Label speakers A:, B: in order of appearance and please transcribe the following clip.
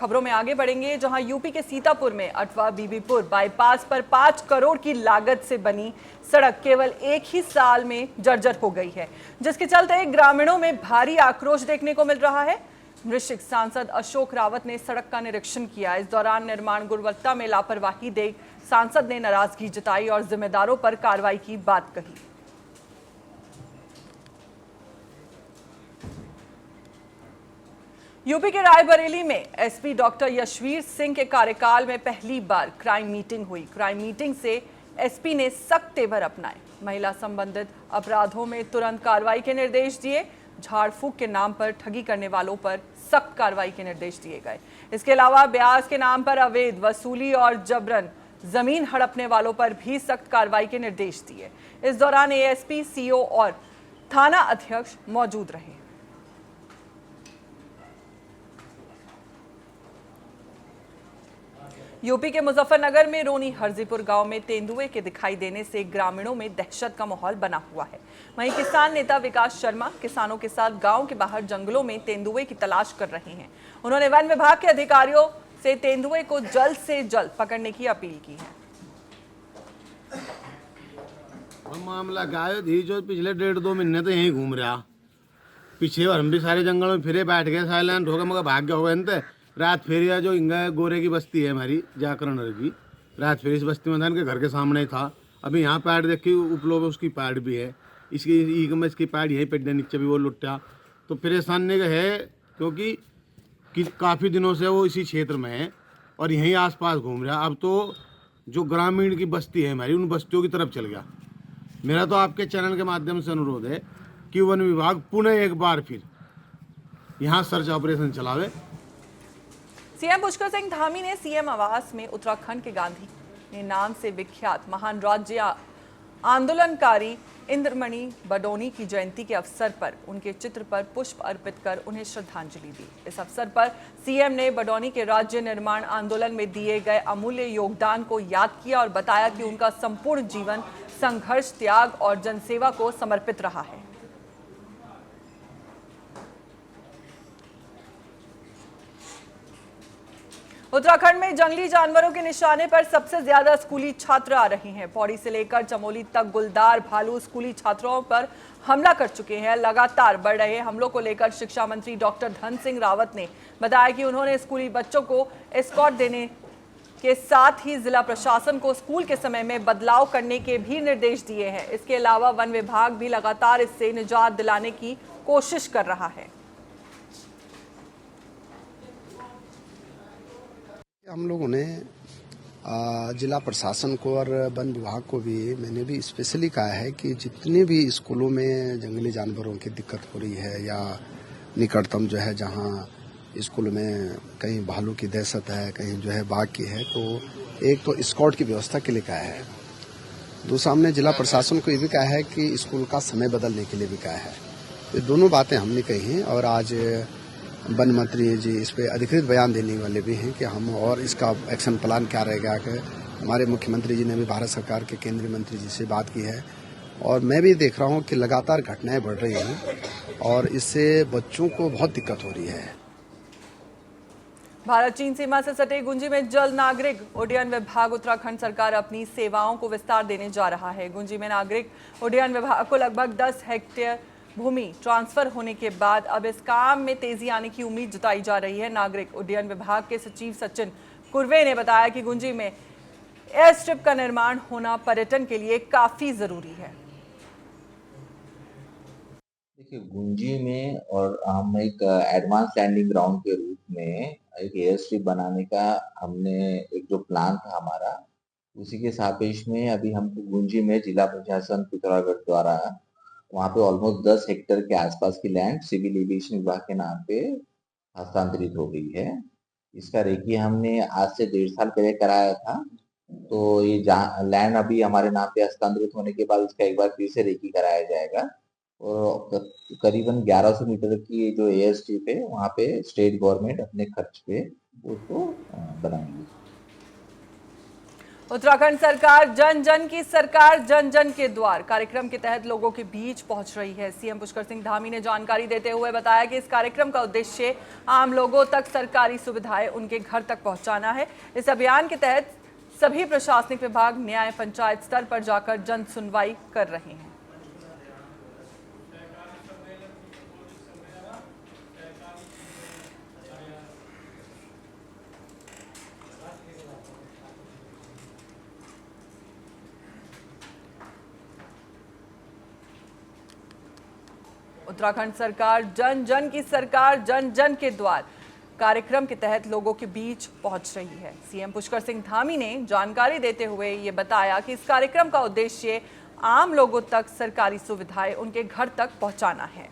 A: खबरों में आगे बढ़ेंगे, जहां यूपी के सीतापुर में अटवा बीबीपुर बाईपास पर 5 करोड़ की लागत से बनी सड़क केवल एक ही साल में जर्जर हो गई है, जिसके चलते ग्रामीणों में भारी आक्रोश देखने को मिल रहा है। वृश्चिक सांसद अशोक रावत ने सड़क का निरीक्षण किया। इस दौरान निर्माण गुणवत्ता में लापरवाही देख सांसद ने नाराजगी जताई और जिम्मेदारों पर कार्रवाई की बात कही। यूपी के रायबरेली में एसपी डॉक्टर यशवीर सिंह के कार्यकाल में पहली बार क्राइम मीटिंग हुई। क्राइम मीटिंग से एसपी ने सख्त तेवर अपनाए। महिला संबंधित अपराधों में तुरंत कार्रवाई के निर्देश दिए। झाड़ फूक के नाम पर ठगी करने वालों पर सख्त कार्रवाई के निर्देश दिए गए। इसके अलावा ब्याज के नाम पर अवैध वसूली और जबरन जमीन हड़पने वालों पर भी सख्त कार्रवाई के निर्देश दिए। इस दौरान एएसपी, सीओ और थाना अध्यक्ष मौजूद रहे। यूपी के मुजफ्फरनगर में रोनी हरजीपुर गांव में तेंदुए के दिखाई देने से ग्रामीणों में दहशत का माहौल बना हुआ है। वहीं किसान नेता विकास शर्मा किसानों के साथ गांव के बाहर जंगलों में तेंदुए की तलाश कर रहे हैं। उन्होंने वन विभाग के अधिकारियों से तेंदुए को जल्द से जल्द पकड़ने की अपील की है।
B: मामला गाय थी जो पिछले 1.5-2 महीने तो यहीं घूम रहा। पीछे और हम भी सारे जंगल में फिरे बैठ गए, साइलेंट हो गए, मगर भाग्य हो गए। रात फेरिया जो इंगा गोरे की बस्ती है हमारी जाकरण की, रात फेरी इस बस्ती में था, इनके घर के सामने ही था। अभी यहाँ पैड देखी, उपलो में उसकी पैड भी है, इसकी ईग में इसकी पैड यहीं पेड़ नीचे भी वो लुट्टा। तो परेशानी का है क्योंकि काफ़ी दिनों से वो इसी क्षेत्र में है और यहीं आसपास घूम रहा। अब तो जो ग्रामीण की बस्ती है हमारी, उन बस्तियों की तरफ चल गया। मेरा तो आपके चैनल के माध्यम से अनुरोध है कि वन विभाग पुनः एक बार फिर यहाँ सर्च ऑपरेशन चलावे।
A: सीएम पुष्कर सिंह धामी ने सीएम आवास में उत्तराखंड के गांधी ने नाम से विख्यात महान राज्य आंदोलनकारी इंद्रमणि बडोनी की जयंती के अवसर पर उनके चित्र पर पुष्प अर्पित कर उन्हें श्रद्धांजलि दी। इस अवसर पर सीएम ने बडोनी के राज्य निर्माण आंदोलन में दिए गए अमूल्य योगदान को याद किया और बताया कि उनका संपूर्ण जीवन संघर्ष, त्याग और जनसेवा को समर्पित रहा है। उत्तराखंड में जंगली जानवरों के निशाने पर सबसे ज्यादा स्कूली छात्र आ रहे हैं। पौड़ी से लेकर चमोली तक गुलदार भालू स्कूली छात्रों पर हमला कर चुके हैं। लगातार बढ़ रहे हमलों को लेकर शिक्षा मंत्री डॉक्टर धन सिंह रावत ने बताया कि उन्होंने स्कूली बच्चों को एस्कॉर्ट देने के साथ ही जिला प्रशासन को स्कूल के समय में बदलाव करने के भी निर्देश दिए हैं। इसके अलावा वन विभाग भी लगातार इससे निजात दिलाने की कोशिश कर रहा है।
C: हम लोगों ने जिला प्रशासन को और वन विभाग को भी मैंने भी स्पेशली कहा है कि जितने भी स्कूलों में जंगली जानवरों की दिक्कत हो रही है या निकटतम जो है जहां स्कूल में कहीं भालू की दहशत है, कहीं जो है बाघ की है, तो एक तो स्कॉट की व्यवस्था के लिए कहा है। दूसरा हमने जिला प्रशासन को ये भी कहा है कि स्कूल का समय बदलने के लिए भी कहा है। ये दोनों बातें हमने कही हैं और आज वन मंत्री जी इस पे अधिकृत बयान देने वाले भी हैं कि हम और इसका एक्शन प्लान क्या रहेगा। कि हमारे मुख्यमंत्री जी ने भी भारत सरकार के केंद्रीय मंत्री जी से बात की है और मैं भी देख रहा हूं कि लगातार घटनाएं बढ़ रही हैं और इससे बच्चों को बहुत दिक्कत हो रही है।
A: भारत चीन सीमा से सटे गुंजी में जल नागरिक उड्डयन विभाग उत्तराखंड सरकार अपनी सेवाओं को विस्तार देने जा रहा है। गुंजी में नागरिक उड्डयन विभाग को लगभग 10 हेक्टेयर भूमि ट्रांसफर होने के बाद अब इस काम में तेजी आने की उम्मीद जताई जा रही है। नागरिक उड्डयन विभाग के सचिव सचिन कुर्वे ने बताया कि गुंजी में एयर स्ट्रिप का निर्माण होना पर्यटन के लिए काफी जरूरी है।
D: देखिए, गुंजी में और हम एक एडवांस लैंडिंग ग्राउंड के रूप में एक एयर स्ट्रिप बनाने का हमने एक जो प्लान था हमारा, उसी के सापेक्ष में अभी हमको गुंजी में जिला प्रशासन पिथौरागढ़ द्वारा वहाँ पे ऑलमोस्ट 10 हेक्टेयर के आसपास की लैंड सिविल एविएशन विभाग के नाम पे हस्तांतरित हो गई है। इसका रेकी हमने आज से 1.5 साल पहले कराया था। तो ये लैंड अभी हमारे नाम पे हस्तांतरित होने के बाद उसका एक बार फिर से रेकी कराया जाएगा और करीबन 1100 मीटर की जो एयर स्ट्रिप है वहाँ पे स्टेट गवर्नमेंट अपने खर्च पे उसको बनाएंगे।
A: उत्तराखंड सरकार जन की सरकार जन के द्वार कार्यक्रम के तहत लोगों के बीच पहुंच रही है। सीएम पुष्कर सिंह धामी ने जानकारी देते हुए बताया कि इस कार्यक्रम का उद्देश्य आम लोगों तक सरकारी सुविधाएं उनके घर तक पहुंचाना है। इस अभियान के तहत सभी प्रशासनिक विभाग न्याय पंचायत स्तर पर जाकर जन सुनवाई कर रहे हैं। उत्तराखंड सरकार जन की सरकार जन के द्वार कार्यक्रम के तहत लोगों के बीच पहुंच रही है। सीएम पुष्कर सिंह धामी ने जानकारी देते हुए ये बताया कि इस कार्यक्रम का उद्देश्य आम लोगों तक सरकारी सुविधाएं उनके घर तक पहुंचाना है।